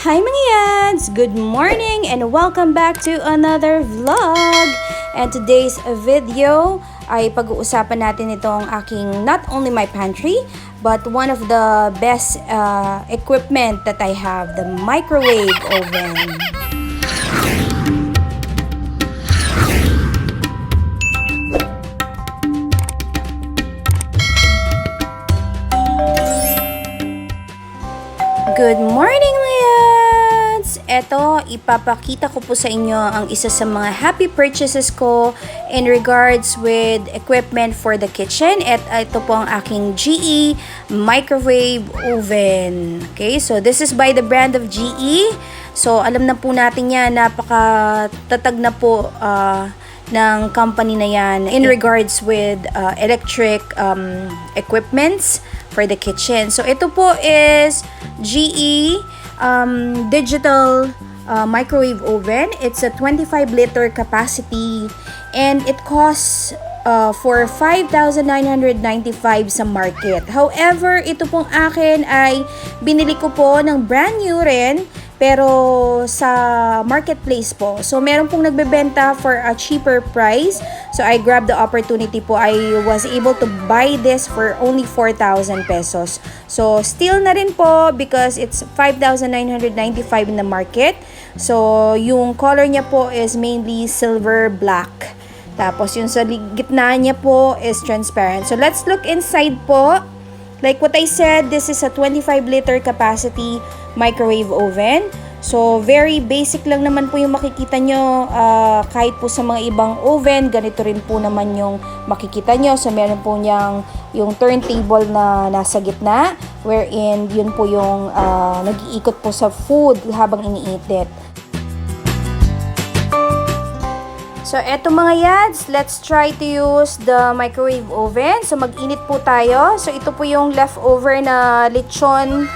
Hi mga yads! Good morning and welcome back to another vlog! And today's video ay pag-uusapan natin itong aking not only my pantry but one of the best equipment that I have, the microwave oven. Good morning mga yads! Eto, ipapakita ko po sa inyo ang isa sa mga happy purchases ko in regards with equipment for the kitchen. At ito po ang aking GE microwave oven. Okay, so this is by the brand of GE. So alam na po natin yan, napakatatag na po ng company na yan in regards with electric equipments for the kitchen. So ito po is GE digital microwave oven. It's a 25-liter capacity and it costs for 5,995 sa market. However, ito pong akin ay binili ko po ng brand new rin pero sa marketplace po. So meron pong nagbebenta for a cheaper price. So I grabbed the opportunity po. I was able to buy this for only 4,000 pesos. So still na rin po because it's 5,995 in the market. So yung color niya po is mainly silver black. Tapos yung sa gitna niya po is transparent. So let's look inside po. Like what I said, this is a 25-liter capacity microwave oven. So, very basic lang naman po yung makikita nyo. Kahit po sa mga ibang oven, ganito rin po naman yung makikita nyo. So, meron po niyang yung turntable na nasa gitna, wherein yun po yung nag-iikot po sa food habang iniinit. So, eto mga yads, let's try to use the microwave oven. So, mag-init po tayo. So, ito po yung leftover na lechon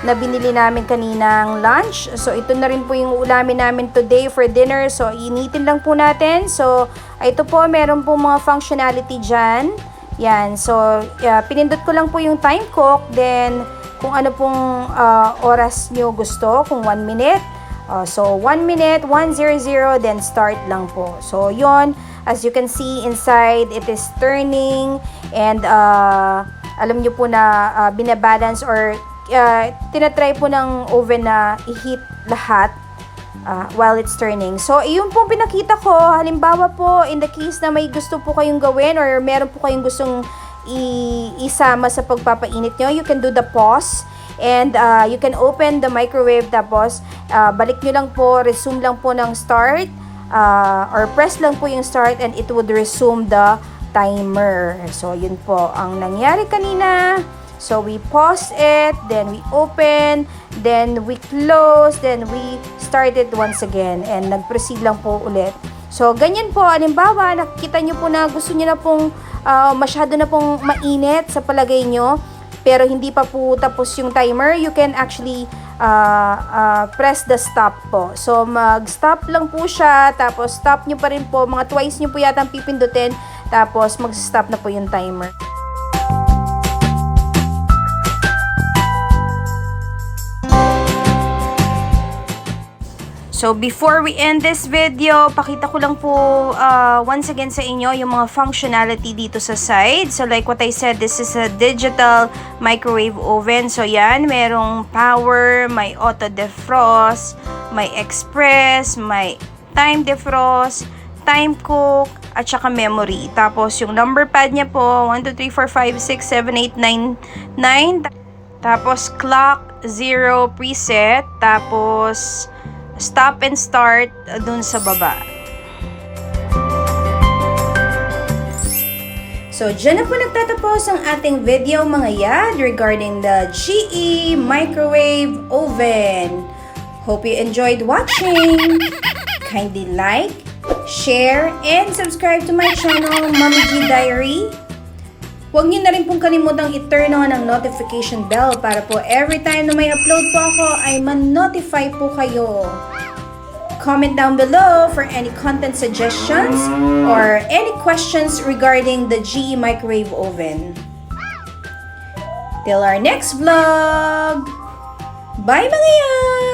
na binili namin kaninang lunch. So, ito na rin po yung ulamin namin today for dinner. So, initin lang po natin. So, ito po, meron po mga functionality dyan. Yan. So, pinindot ko lang po yung time cook. Then, kung ano pong oras nyo gusto, kung 1 minute. So, 1 minute, 100, then start lang po. So, yon, as you can see inside, it is turning and alam nyo po na binabalance or tinatry po ng oven na i-heat lahat while it's turning. So, yun po pinakita ko. Halimbawa po, in the case na may gusto po kayong gawin or meron po kayong gustong isama sa pagpapainit nyo, you can do the pause. And you can open the microwave tapos balik nyo lang po, resume lang po ng start or press lang po yung start and it would resume the timer. So, yun po ang nangyari kanina. So, we pause it, then we open, then we close, then we start it once again and nag-proceed lang po ulit. So, ganyan po. Halimbawa, nakikita nyo po na gusto nyo na pong masyado na pong mainit sa palagay nyo pero hindi pa po tapos yung timer, you can actually press the stop po. So, mag-stop lang po siya, tapos stop nyo pa rin po, mga twice nyo po yata pipindutin, tapos mag-stop na po yung timer. So, before we end this video, pakita ko lang po once again sa inyo yung mga functionality dito sa side. So, like what I said, this is a digital microwave oven. So, yan, merong power, may auto defrost, may express, may time defrost, time cook, at saka memory. Tapos, yung number pad niya po, 1, 2, 3, 4, 5, 6, 7, 8, 9, 9. Tapos, clock, 0 preset. Tapos, stop and start dun sa baba. So, dyan na po nagtatapos ang ating video mga yad regarding the GE microwave oven. Hope you enjoyed watching. Kindly like, share, and subscribe to my channel, Mommy G Diary. Huwag niyo na rin pong kalimutang i-turn on ang notification bell para po every time na may upload po ako ay man-notify po kayo. Comment down below for any content suggestions or any questions regarding the GE microwave oven. Till our next vlog! Bye mga yan!